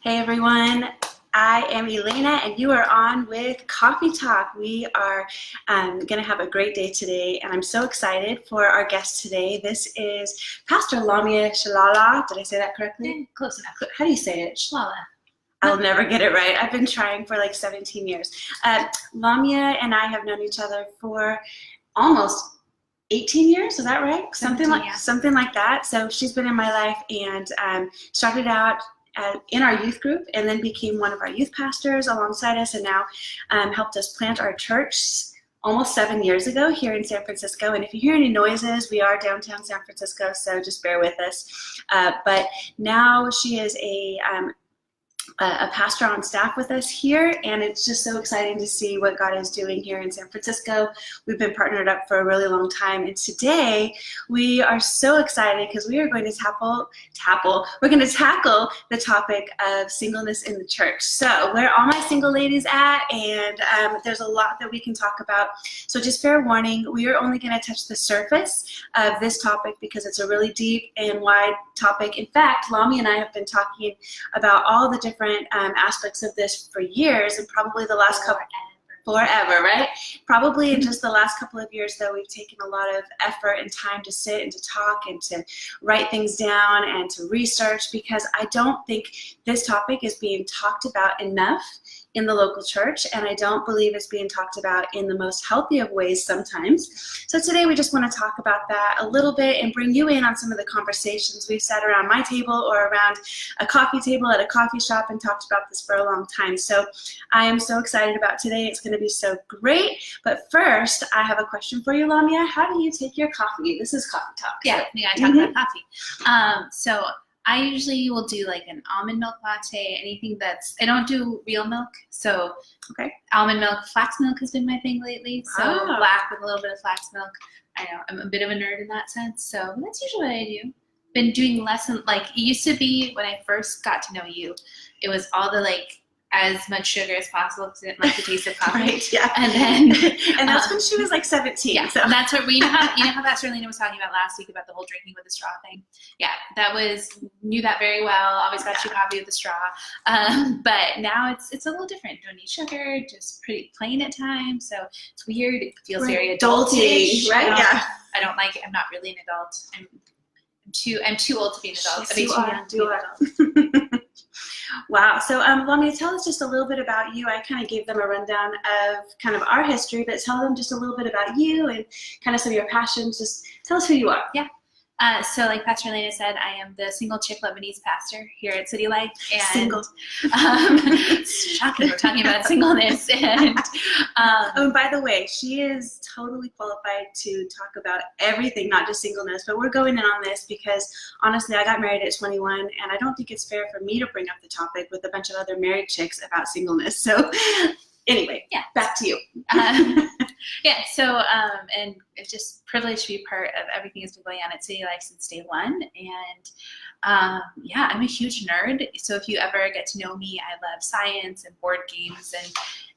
Hey everyone, I am Elena and you are on with Coffee Talk. We are going to have a great day today and I'm so excited for our guest today. This is Pastor Lamia Shalala. Did I say that correctly? Yeah, close enough. How do you say it? Shalala. I'll never get it right. I've been trying for like 17 years. Lamia and I have known each other for almost 18 years, is that right? Something like that. So she's been in my life and started out in our youth group and then became one of our youth pastors alongside us and now helped us plant our church almost 7 years ago here in San Francisco. And if you hear any noises, we are downtown San Francisco, so just bear with us. But now she is a pastor on staff with us here, and it's just so exciting to see what God is doing here in San Francisco. We've been partnered up for a really long time, and today we are so excited because we are going to tackle the topic of singleness in the church. So where are all my single ladies at? And there's a lot that we can talk about. So just fair warning, we are only going to touch the surface of this topic because it's a really deep and wide topic. In fact, Lami and I have been talking about all the different aspects of this for years, and probably the last couple forever, right? Probably in just the last couple of years, though, we've taken a lot of effort and time to sit and to talk and to write things down and to research, because I don't think this topic is being talked about enough in the local church, and I don't believe it's being talked about in the most healthy of ways sometimes. So today we just want to talk about that a little bit and bring you in on some of the conversations. We've sat around my table or around a coffee table at a coffee shop and talked about this for a long time. So I am so excited about today. It's going to be so great. But first, I have a question for you, Lamia. How do you take your coffee? This is Coffee Talk. Yeah, we gotta talk about coffee. So I usually will do like an almond milk latte, anything I don't do real milk. So almond milk, flax milk has been my thing lately. So black with a little bit of flax milk. I know I'm a bit of a nerd in that sense. So that's usually what I do. Been doing less like it used to be when I first got to know you. It was all the as much sugar as possible because I didn't like the taste of coffee. Right, yeah. And then and that's when she was like 17. Yeah, so that's what you know how Pastor Elena was talking about last week about the whole drinking with a straw thing. Yeah, knew that very well. Always got you coffee with a straw. But now it's a little different. Don't need sugar, just pretty plain at times. So it's weird. It feels very adultish, right? I don't like it. I'm not really an adult. I'm too old to be an adult. Yes, you are. Wow. So Lamia, tell us just a little bit about you. I kind of gave them a rundown of kind of our history, but tell them just a little bit about you and kind of some of your passions. Just tell us who you are. Yeah. So like Pastor Elena said, I am the single chick Lebanese pastor here at City Life. And, single. It's shocking we're talking about singleness. And by the way, she is totally qualified to talk about everything, not just singleness, but we're going in on this because honestly, I got married at 21 and I don't think it's fair for me to bring up the topic with a bunch of other married chicks about singleness. So anyway, back to you. And it's just privileged to be part of everything that's been going on at City Life since day one. And I'm a huge nerd. So if you ever get to know me, I love science and board games, and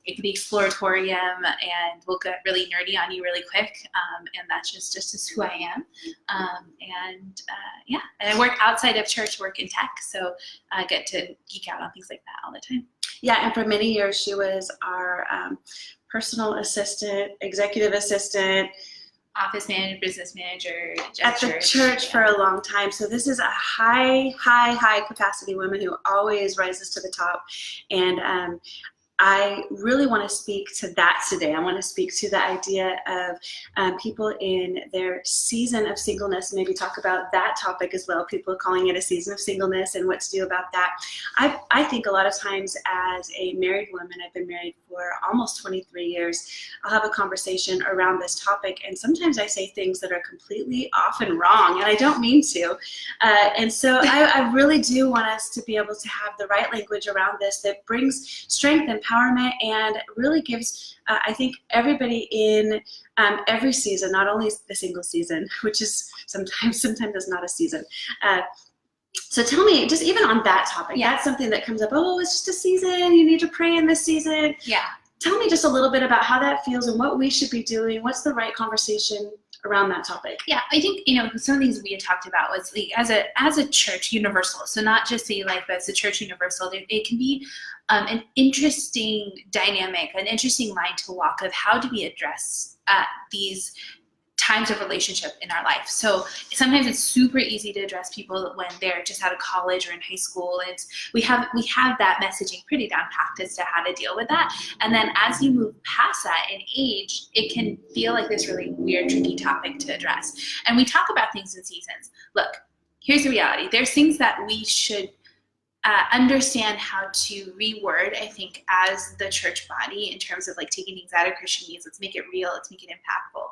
it could be exploratorium, and we'll get really nerdy on you really quick. And that's just who I am. And I work outside of church, work in tech. So I get to geek out on things like that all the time. Yeah, and for many years, she was our personal assistant, executive assistant, office manager, business manager at the church for a long time. So this is a high capacity woman who always rises to the top. And I really want to speak to that today. I want to speak to the idea of people in their season of singleness, maybe talk about that topic as well, people calling it a season of singleness and what to do about that. I think a lot of times as a married woman, I've been married for almost 23 years, I'll have a conversation around this topic, and sometimes I say things that are completely off and wrong, and I don't mean to. And so I really do want us to be able to have the right language around this that brings strength and empowerment and really gives, I think, everybody in every season, not only the single season, which is sometimes is not a season. So tell me, just even on that topic, that's something that comes up, oh, it's just a season, you need to pray in this season. Yeah. Tell me just a little bit about how that feels and what we should be doing. What's the right conversation around that topic? Yeah, I think, some of the things we had talked about was like, as a church universal, so not just City Life, but as a church universal, it can be an interesting dynamic, an interesting line to walk of how do we address these times of relationship in our life. So sometimes it's super easy to address people when they're just out of college or in high school. We have that messaging pretty down packed as to how to deal with that. And then as you move past that in age, it can feel like this really weird, tricky topic to address. And we talk about things in seasons. Look, here's the reality. There's things that we should understand how to reword, I think, as the church body in terms of like taking things out of Christianese. Let's make it real. Let's make it impactful.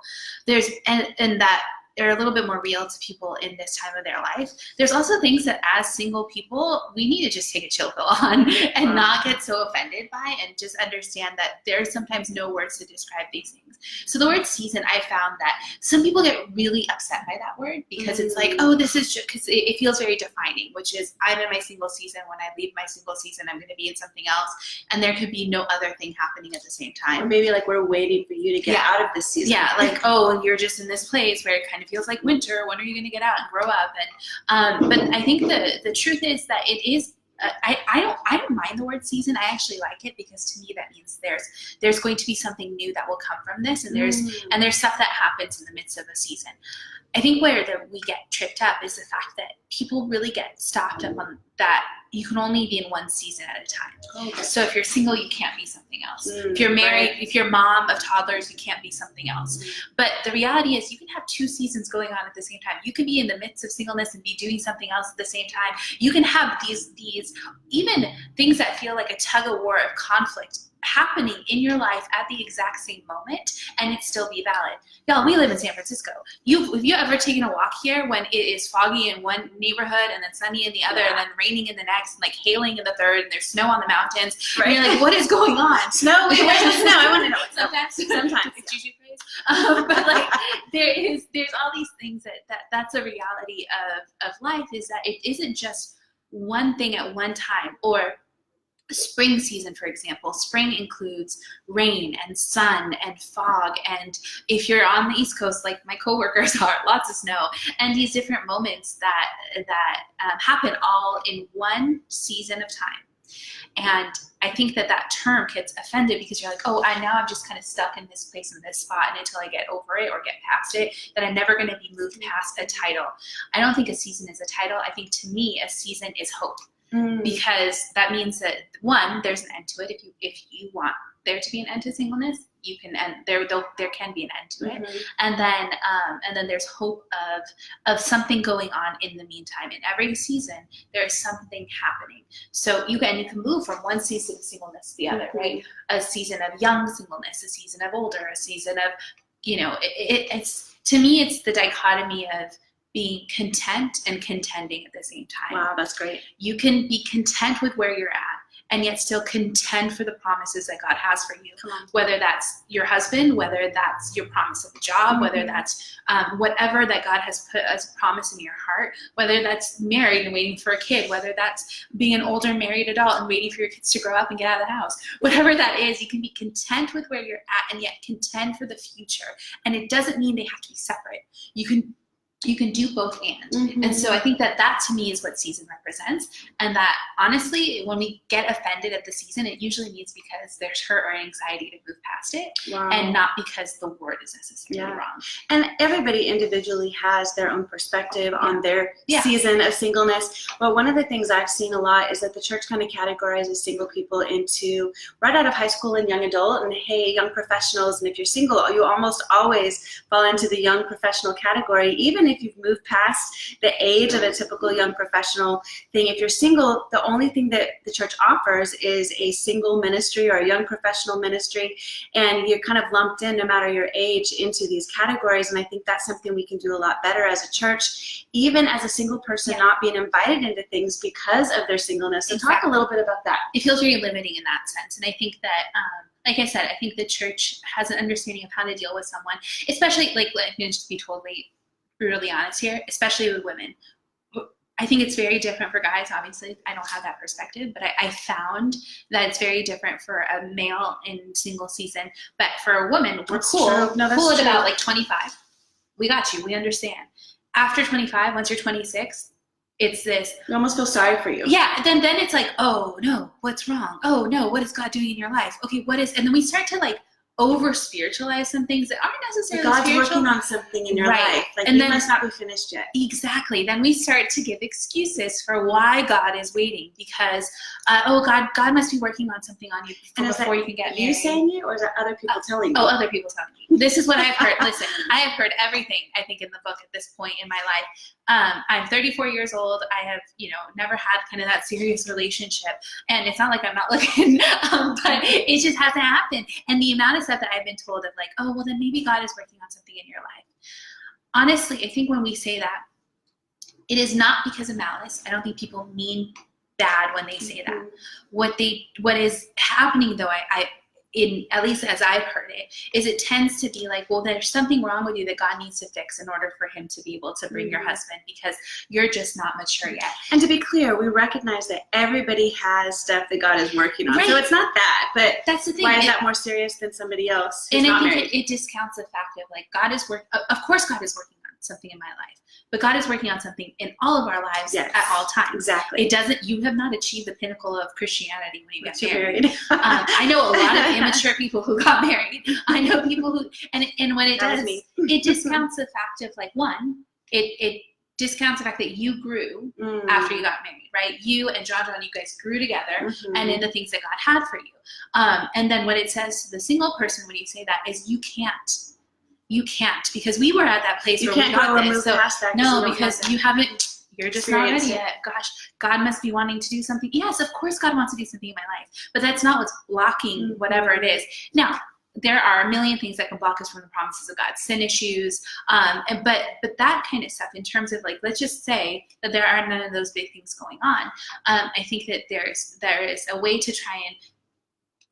And that they're a little bit more real to people in this time of their life. There's also things that as single people, we need to just take a chill pill on and not get so offended by, and just understand that there's sometimes no words to describe these things. So the word season, I found that some people get really upset by that word because it's like, oh, this is just, because it feels very defining, which is I'm in my single season. When I leave my single season, I'm going to be in something else. And there could be no other thing happening at the same time. Or maybe like we're waiting for you to get out of this season. Yeah, like, oh, you're just in this place where it kind of feels like winter. When are you going to get out and grow up? And but I think the truth is that it is. I don't mind the word season. I actually like it because to me that means there's going to be something new that will come from this, and there's stuff that happens in the midst of a season. I think where we get tripped up is the fact that people really get stopped up on that you can only be in one season at a time. Okay. So if you're single, you can't be something else. If you're married, if you're mom of toddlers, you can't be something else. But the reality is you can have two seasons going on at the same time. You can be in the midst of singleness and be doing something else at the same time. You can have these even things that feel like a tug of war of conflict happening in your life at the exact same moment, and it still be valid. Y'all, we live in San Francisco. Have you ever taken a walk here when it is foggy in one neighborhood and then sunny in the other and then raining in the next and like hailing in the third and there's snow on the mountains? Right. And you're like, what is going on? Snow? Where's the snow? I want to know what's Sometimes. It's Juju phrase. But like there's all these things that's a reality of life, is that it isn't just one thing at one time. Or spring season, for example. Spring includes rain and sun and fog, and if you're on the East Coast, like my coworkers are, lots of snow, and these different moments that happen all in one season of time. And I think that term gets offended because you're like, oh, now I'm just kind of stuck in this place in this spot, and until I get over it or get past it, that I'm never going to be moved past a title. I don't think a season is a title. I think to me a season is hope. Because that means that, one, there's an end to it. If you want there to be an end to singleness, you can end there can be an end to it. And then there's hope of something going on in the meantime. In every season there is something happening. So you can move from one season of singleness to the other, right? A season of young singleness, a season of older, a season of, it's, to me, it's the dichotomy of being content and contending at the same time. Wow, that's great. You can be content with where you're at and yet still contend for the promises that God has for you. Whether that's your husband, whether that's your promise of a job, whether that's whatever that God has put as a promise in your heart, whether that's married and waiting for a kid, whether that's being an older married adult and waiting for your kids to grow up and get out of the house. Whatever that is, you can be content with where you're at and yet contend for the future. And it doesn't mean they have to be separate. You can do both and. And so I think that to me is what season represents. And that honestly, when we get offended at the season, it usually means because there's hurt or anxiety to move past it. Wow. And not because the word is necessarily wrong. And everybody individually has their own perspective on their season of singleness. But one of the things I've seen a lot is that the church kind of categorizes single people into right out of high school and young adult, and hey, young professionals. And if you're single, you almost always fall into the young professional category, even if you've moved past the age of a typical young professional thing. If you're single, the only thing that the church offers is a single ministry or a young professional ministry, and you're kind of lumped in, no matter your age, into these categories. And I think that's something we can do a lot better as a church, even as a single person not being invited into things because of their singleness. So talk a little bit about that. It feels very limiting in that sense. And I think that like I said, I think the church has an understanding of how to deal with someone, especially I'm going to just be totally brutally honest here, especially with women. I think it's very different for guys. Obviously, I don't have that perspective, but I found that it's very different for a male in single season. But for a woman, we're cool at about like 25. We got you. We understand. After 25, once you're 26, it's this. You almost feel sorry for you. Yeah. Then it's like, oh no, what's wrong? Oh no, what is God doing in your life? Okay, what is? And then we start to like over spiritualize some things that aren't necessarily God's spiritual. working on something in your Right. life. Like, And you then- must not be finished yet. Exactly. Then we start to give excuses for why God is waiting because, God must be working on something on you And is before that you can get married. You saying it, or is that other people telling you? Oh, other people telling me. This is what I've heard. Listen, I have heard everything, I think, in the book at this point in my life. I'm 34 years old. I have, never had kind of that serious relationship. And it's not like I'm not looking, but it just hasn't happened. And the amount of stuff that I've been told of like, oh, well, then maybe God is working on something in your life. Honestly, I think when we say that, it is not because of malice. I don't think people mean bad when they say that. What is happening though, in at least as I've heard it, is it tends to be like, well, there's something wrong with you that God needs to fix in order for him to be able to bring your husband because you're just not mature yet. And to be clear, we recognize that everybody has stuff that God is working on. Right. So it's not that, but That's the thing. why is that more serious than somebody else who's And I not think married? it discounts the fact of like God is of course God is working on something in my life, but God is working on something in all of our lives Yes. at all times. Exactly. You have not achieved the pinnacle of Christianity when you get You're married. I know a lot of immature people who got married. I know people who, and when it That was does, me. it discounts the fact of like, one, it discounts the fact that you grew after you got married, right? You and John, you guys grew together and in the things that God had for you. And then what it says to the single person when you say that is you can't, because we were at that place You where can't we got go and this. move So past that. no, you don't because have that. you haven't, you're just not ready Experience it. yet. Gosh, God must be wanting to do something. Yes, of course God wants to do something in my life, but that's not what's blocking whatever it is. Now, there are a million things that can block us from the promises of God, sin issues, but that kind of stuff in terms of like, let's just say that there are none of those big things going on. I think that there is a way to try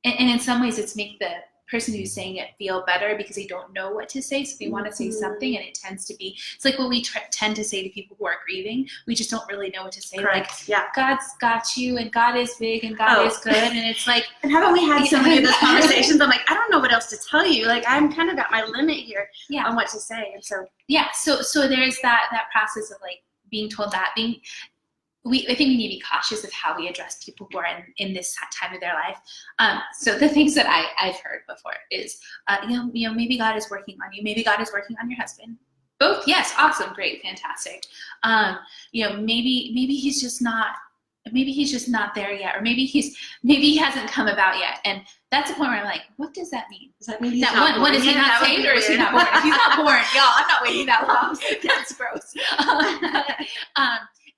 and in some ways it's make the person who's saying it feel better because they don't know what to say, so they want to say something, and it tends to be, it's like what we tend to say to people who are grieving. We just don't really know what to say. Correct. Like, Yeah. God's got you, and God is big, and God is good, and it's like, And haven't we had so many of those conversations? I'm like, I don't know what else to tell you. Like, I'm kind of at my limit here on what to say. And so so there's that process of like being told that, I think we need to be cautious of how we address people who are in this time of their life. So the things that I've heard before is, maybe God is working on you. Maybe God is working on your husband. Both, yes, awesome, great, fantastic. Maybe he's just not there yet, or maybe he hasn't come about yet. And that's the point where I'm like, what does that mean? does that mean he's That not one, born is he yet? not That would saved be or is he weird. not born? If he's not born, y'all, I'm not waiting that long. That's gross.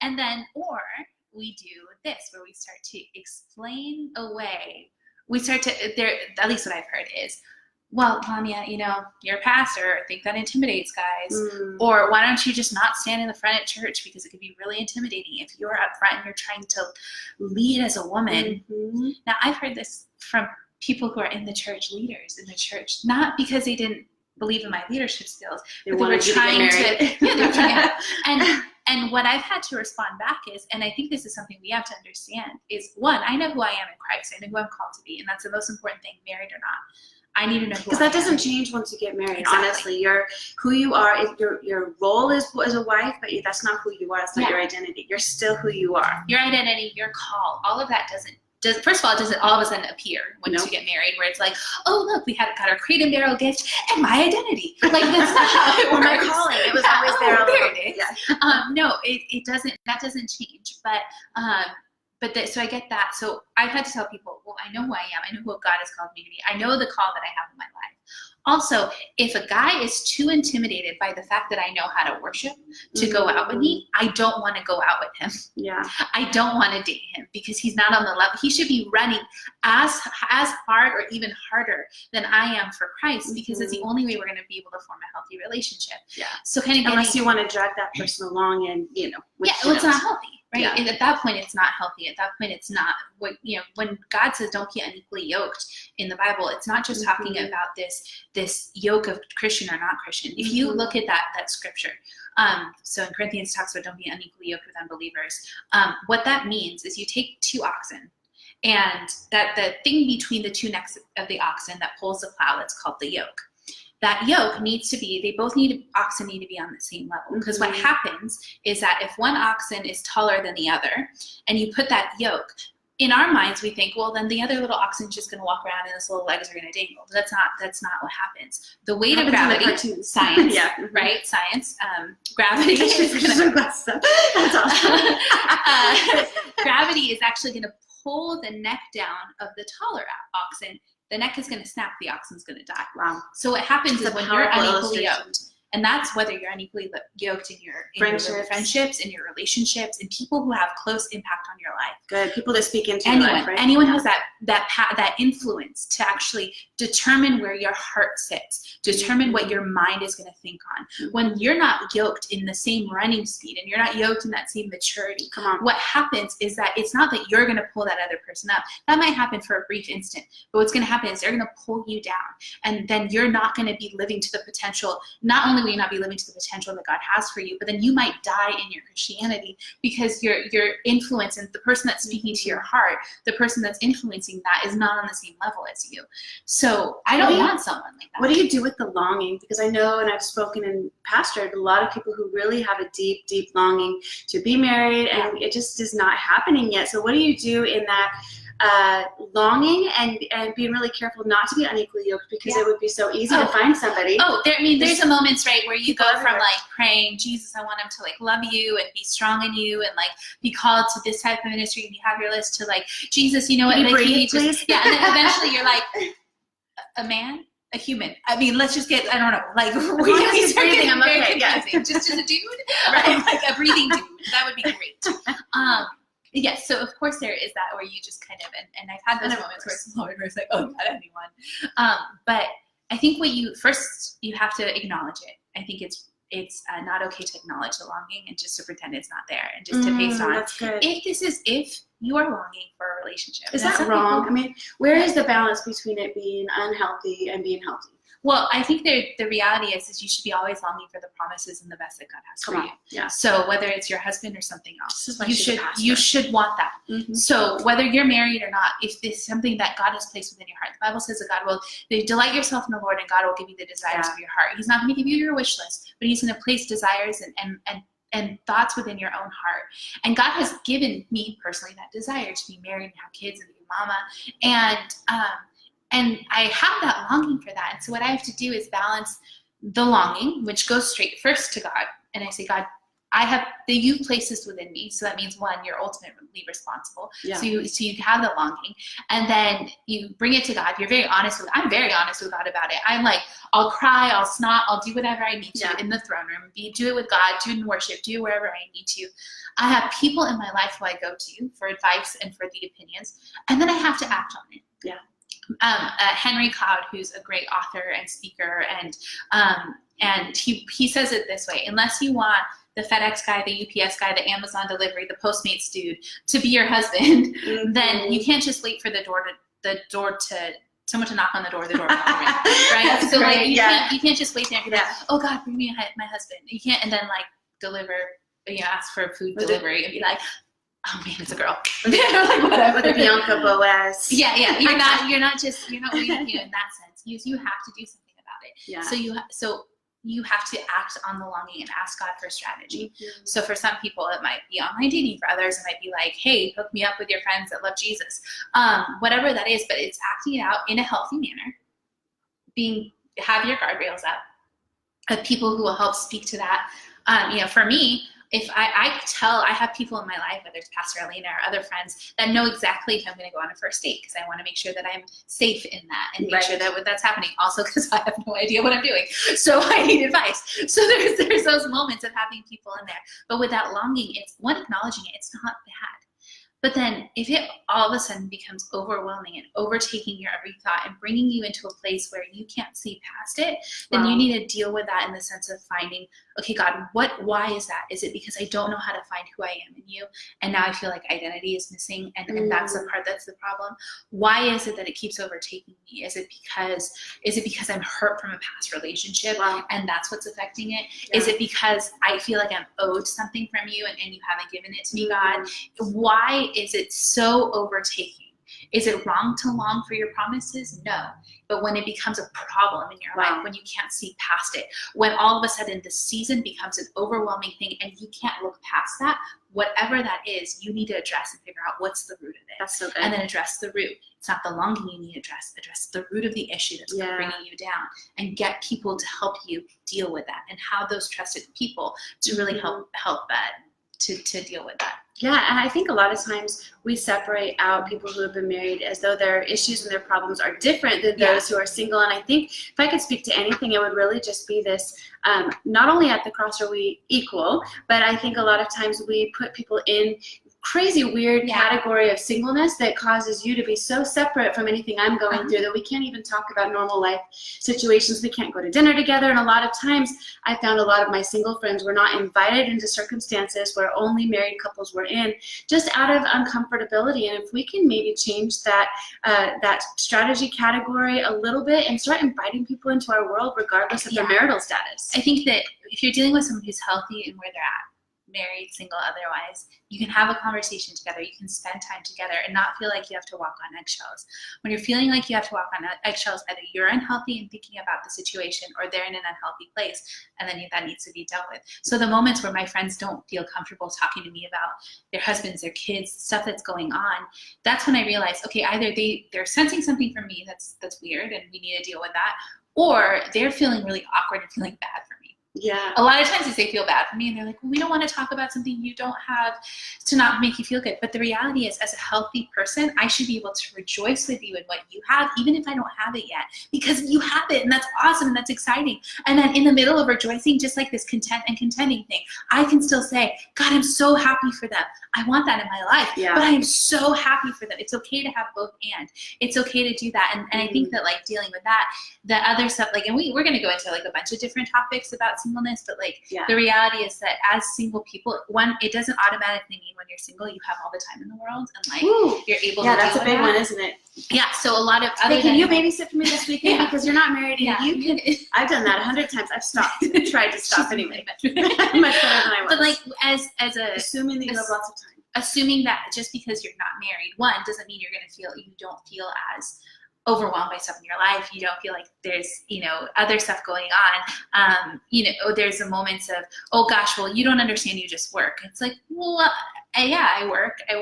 And then, or we do this, where we start to explain away. We start to, at least what I've heard is, well, Lamia, you're a pastor. I think that intimidates guys. Or why don't you just not stand in the front at church because it could be really intimidating if you're up front and you're trying to lead as a woman. Now, I've heard this from people who are in the church, leaders in the church, not because they didn't believe in my leadership skills, They but they were wanted you to get trying married. they were trying, and what I've had to respond back is, and I think this is something we have to understand, is one, I know who I am in Christ. I know who I'm called to be, and that's the most important thing, married or not. I need to know who Because I that doesn't am. change once you get married. Exactly. Honestly, who you are. Your role is as a wife, but that's not who you are. That's not your identity. You're still who you are. Your identity, your call, all of that doesn't. First of all, it doesn't all of a sudden appear once you get married, where it's like, oh look, we got our Crate and Barrel gift and my identity. Like that's not how it works. My calling, it was always there. There it is. Yeah. No, it doesn't. That doesn't change. So I get that. So I've had to tell people, well, I know who I am. I know who God has called me to be. I know the call that I have in my life. Also, if a guy is too intimidated by the fact that I know how to worship to go out with me, I don't want to go out with him. Yeah. I don't want to date him because he's not on the level. He should be running as hard or even harder than I am for Christ, because it's the only way we're going to be able to form a healthy relationship. Yeah. So kind of Unless you want to drag that person along and, it's not healthy. Right. Yeah. And at that point, it's not healthy. At that point, it's not when God says don't be unequally yoked in the Bible, it's not just talking about this yoke of Christian or not Christian. If you look at that scripture, so in Corinthians talks about don't be unequally yoked with unbelievers. What that means is you take two oxen, and that the thing between the two necks of the oxen that pulls the plow, that's called the yoke. that yoke needs to be, oxen need to be on the same level. Because what happens is that if one oxen is taller than the other, and you put that yoke, in our minds we think, well, then the other little oxen's just going to walk around and his little legs are going to dangle. That's not what happens. The weight of gravity, science, right? Science, gravity is gravity is actually going to pull the neck down of the taller oxen. The neck is going to snap, the oxen's going to die. Wow. So what happens is when you're unequally yoked, and that's whether you're unequally yoked in your friendships, in your relationships, and people who have close impact on your life. Good. People that speak into your life, right? Anyone who has that influence to actually determine where your heart sits, determine what your mind is going to think on. When you're not yoked in the same running speed and you're not yoked in that same maturity, what happens is that it's not that you're going to pull that other person up. That might happen for a brief instant, but what's going to happen is they're going to pull you down, and then you're not going to be living to the potential. Not only will you not be living to the potential that God has for you, but then you might die in your Christianity because your influence and the person that's speaking to your heart, the person that's influencing that, is not on the same level as you. So I don't want someone like that. What do you do with the longing? Because I know, and I've spoken and pastored a lot of people who really have a deep, deep longing to be married, and it just is not happening yet. So what do you do in that longing and being really careful not to be unequally yoked, because it would be so easy to find somebody. There's a moments, right, where you go from like praying, Jesus, I want him to like love you and be strong in you and like be called to this type of ministry, and you have your list, to like, Jesus, you know what, like, breathe, please? And then eventually you're like, a man, a human. I mean, let's just get, I don't know, like, we're breathing, I'm okay. Just as a dude, right? Like a breathing dude. That would be great. Yes, so of course there is that where you just kind of, and I've had those moments where it's Lord, where it's like, oh, not anyone. But I think you have to acknowledge it. I think it's not okay to acknowledge the longing and just to pretend it's not there, and just to paste on. That's good. If you are longing for a relationship. Is that wrong? I mean, where is the balance between it being unhealthy and being healthy? Well, I think the reality is you should be always longing for the promises and the best that God has for you. Yeah. So whether it's your husband or something else, you should want that. Mm-hmm. So whether you're married or not, if this is something that God has placed within your heart, the Bible says that God will delight yourself in the Lord, and God will give you the desires of your heart. He's not going to give you your wish list, but He's going to place desires and thoughts within your own heart. And God has given me personally that desire to be married and have kids and be a mama. And I have that longing for that. And so what I have to do is balance the longing, which goes straight first to God. And I say, God, you've placed this within me. So that means, one, you're ultimately responsible. Yeah. So you have the longing, and then you bring it to God. I'm very honest with God about it. I'm like, I'll cry, I'll snot, I'll do whatever I need to in the throne room. Do it with God, do it in worship, do wherever I need to. I have people in my life who I go to for advice and for the opinions, and then I have to act on it. Yeah. Henry Cloud, who's a great author and speaker, and he says it this way: unless you want the FedEx guy, the UPS guy, the Amazon delivery, the Postmates dude to be your husband, then you can't just wait for someone to knock on the door will open, right? So like you can't just wait there and be like, oh God, bring me my husband. You can't, and then like ask for food delivery and be like, oh man, it's a girl. Like whatever. The Bianca Boaz. Yeah. You're not waiting, in that sense. You have to do something about it. Yeah. So you have to act on the longing and ask God for strategy. Mm-hmm. So for some people, it might be online dating. For others, it might be like, hey, hook me up with your friends that love Jesus. Whatever that is, but it's acting it out in a healthy manner. Have your guardrails up. Of people who will help speak to that. For me, if I have people in my life, whether it's Pastor Elena or other friends, that know exactly if I'm going to go on a first date, because I want to make sure that I'm safe in that and make sure that that's happening. Also, because I have no idea what I'm doing, so I need advice. So there's those moments of having people in there. But with that longing, it's one, acknowledging it. It's not bad. But then if it all of a sudden becomes overwhelming and overtaking your every thought and bringing you into a place where you can't see past it, then you need to deal with that in the sense of finding, okay, God, why is that? Is it because I don't know how to find who I am in you? And now I feel like identity is missing, and that's the part that's the problem. Why is it that it keeps overtaking me? Is it because I'm hurt from a past relationship and that's what's affecting it? Yeah. Is it because I feel like I'm owed something from you and you haven't given it to me, God? Why is it so overtaking? Is it wrong to long for your promises? No. But when it becomes a problem in your life, when you can't see past it, when all of a sudden the season becomes an overwhelming thing and you can't look past that, whatever that is, you need to address and figure out what's the root of it. That's so good. And then address the root. It's not the longing you need to address the root of the issue that's bringing you down, and get people to help you deal with that, and have those trusted people to really help that to deal with that. Yeah, and I think a lot of times we separate out people who have been married as though their issues and their problems are different than those who are single. And I think if I could speak to anything, it would really just be this, not only at the cross are we equal, but I think a lot of times we put people in crazy weird category of singleness that causes you to be so separate from anything I'm going through that we can't even talk about normal life situations. We can't go to dinner together. And a lot of times I found a lot of my single friends were not invited into circumstances where only married couples were in, just out of uncomfortability. And if we can maybe change that that strategy category a little bit and start inviting people into our world regardless of their marital status. I think that if you're dealing with someone who's healthy and where they're at, married, single, otherwise, you can have a conversation together, you can spend time together and not feel like you have to walk on eggshells. When you're feeling like you have to walk on eggshells, either you're unhealthy and thinking about the situation, or they're in an unhealthy place, and then that needs to be dealt with. So the moments where my friends don't feel comfortable talking to me about their husbands, their kids, stuff that's going on, that's when I realize, okay, either they're sensing something from me that's weird and we need to deal with that, or they're feeling really awkward and feeling bad for me. Yeah. A lot of times they feel bad for me and they're like, well, we don't want to talk about something you don't have to not make you feel good. But the reality is, as a healthy person, I should be able to rejoice with you in what you have, even if I don't have it yet, because you have it and that's awesome and that's exciting. And then in the middle of rejoicing, just like this content and contending thing, I can still say, God, I'm so happy for them. I want that in my life, but I am so happy for them. It's okay to have both, and it's okay to do that. And I think that like dealing with that, the other stuff, like, and we're going to go into like a bunch of different topics about singleness, but like the reality is that as single people, one, it doesn't automatically mean when you're single you have all the time in the world and like you're able to that's deal a big with one, that. Isn't it? Yeah, so a lot of other can you babysit for me this weekend because you're not married and you can. I've done that 100 times. I've stopped. Tried to stop anyway. Much better than I was. But like as a assuming that you have lots of time. Assuming that just because you're not married, one, doesn't mean you don't feel as overwhelmed by stuff in your life. You don't feel like there's, other stuff going on. There's the moments of, oh gosh, well, you don't understand, you just work. It's like, well, I work a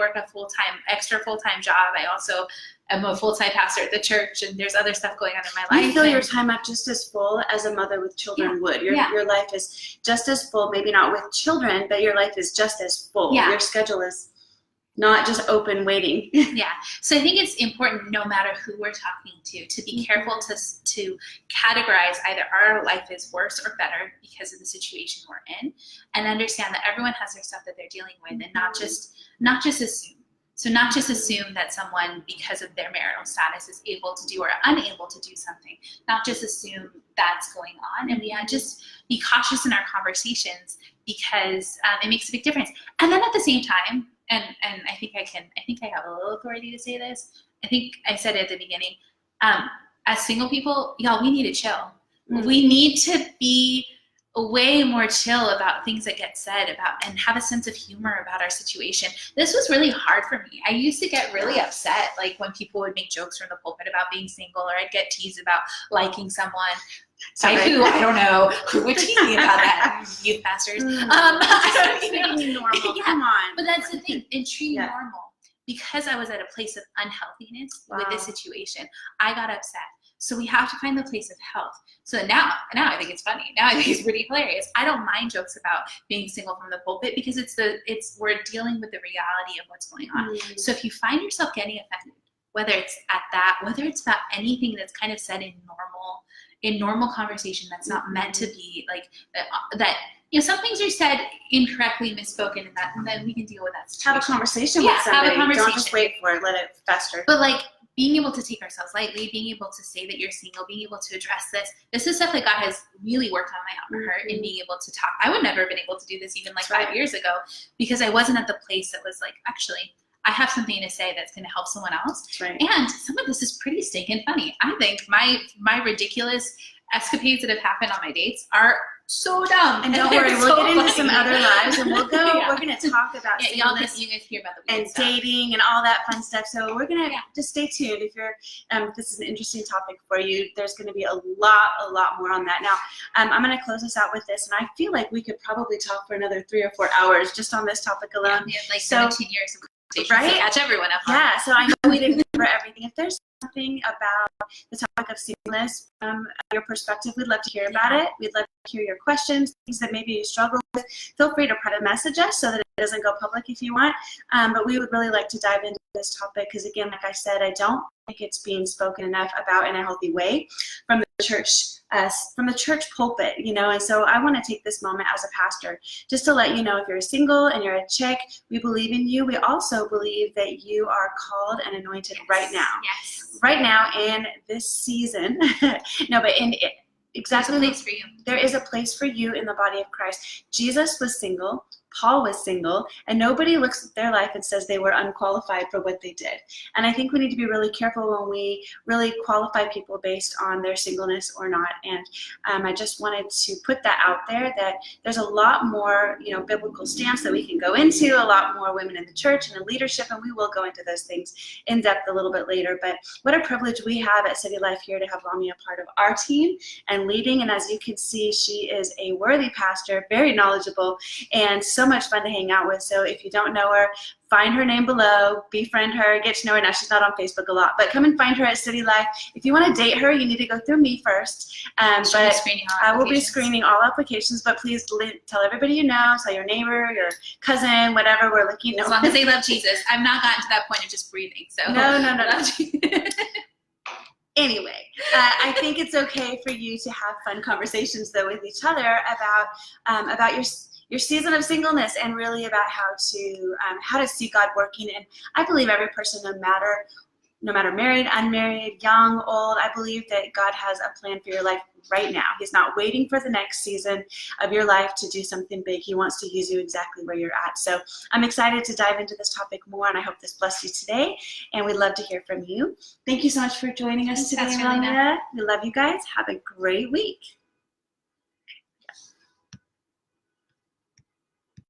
extra full-time job. I also am a full-time pastor at the church, and there's other stuff going on in my life. You fill your time up just as full as a mother with children would. Your life is just as full, maybe not with children, but your life is just as full. Yeah. Your schedule is not just open waiting. Yeah. So I think it's important, no matter who we're talking to be careful to categorize either our life is worse or better because of the situation we're in, and understand that everyone has their stuff that they're dealing with, and not just assume. So not just assume that someone, because of their marital status, is able to do or unable to do something. Not just assume that's going on, and we just be cautious in our conversations, because it makes a big difference. And then at the same time, and I think I have a little authority to say this. I think I said it at the beginning. As single people, y'all, we need to chill. We need to be way more chill about things that get said about, and have a sense of humor about our situation. This was really hard for me. I used to get really upset, like when people would make jokes from the pulpit about being single, or I'd get teased about liking someone. Who? I don't know. Who would tease me about that? Youth pastors. I don't even normal. Come on. But that's the thing. It's truly normal. Because I was at a place of unhealthiness with this situation, I got upset. So we have to find the place of health. So now I think it's funny. Now I think it's pretty hilarious. I don't mind jokes about being single from the pulpit, because we're dealing with the reality of what's going on. So if you find yourself getting offended, whether it's at that, whether it's about anything that's kind of said in normal conversation that's not meant to be like that, some things are said incorrectly, misspoken, and then we can deal with that situation. Have a conversation with somebody. Have a conversation. Don't just wait for it. Let it fester. But like being able to take ourselves lightly, being able to say that you're single, being able to address this is stuff that God has really worked on my heart in being able to talk. I would never have been able to do this even like 5 years ago, because I wasn't at the place that was like, actually, I have something to say that's going to help someone else. Right. And some of this is pretty stinking funny. I think my ridiculous escapades that have happened on my dates are so dumb. And don't worry, we'll get into some other lives, and we'll go. Yeah. We're gonna talk about singleness you guys hear about the and weird stuff. dating and all that fun stuff. So we're gonna just stay tuned. If you're, this is an interesting topic for you. There's gonna be a lot more on that. Now, I'm gonna close us out with this, and I feel like we could probably talk for another 3 or 4 hours just on this topic alone. Yeah, we have like 17 years of conversation right? to catch everyone up on. Yeah. So I know we didn't cover everything. If there's something about the topic of singleness from your perspective, we'd love to hear about it. We'd love to hear your questions, things that maybe you struggle with. Feel free to private message us so that it doesn't go public if you want. But we would really like to dive into this topic because, again, like I said, I don't think it's being spoken enough about in a healthy way from the church pulpit, you know. And so I want to take this moment as a pastor just to let you know, if you're single and you're a chick, we believe in you. We also believe that you are called and anointed right now. Yes. Right now in this season. No, but in it, exactly. There's a place for you. There is a place for you in the body of Christ. Jesus was single. Paul was single, and nobody looks at their life and says they were unqualified for what they did. And I think we need to be really careful when we really qualify people based on their singleness or not. And I just wanted to put that out there, that there's a lot more, you know, biblical stance that we can go into, a lot more women in the church and in leadership, and we will go into those things in depth a little bit later. But what a privilege we have at City Life here to have Lamia part of our team and leading. And as you can see, she is a worthy pastor, very knowledgeable, and so much fun to hang out with. So if you don't know her, find her name below, befriend her, get to know her. Now, she's not on Facebook a lot, but come and find her at City Life. If you want to date her, you need to go through me first. But I will be screening all applications, but please tell everybody you know, tell your neighbor, your cousin, whatever. We're looking. As long as they love Jesus. I've not gotten to that point of just breathing. So No. Anyway, I think it's okay for you to have fun conversations, though, with each other about your season of singleness, and really about how to see God working. And I believe every person, no matter married, unmarried, young, old, I believe that God has a plan for your life right now. He's not waiting for the next season of your life to do something big. He wants to use you exactly where you're at. So I'm excited to dive into this topic more, and I hope this blessed you today, and we'd love to hear from you. Thank you so much for joining us today, Lamia. We love you guys. Have a great week.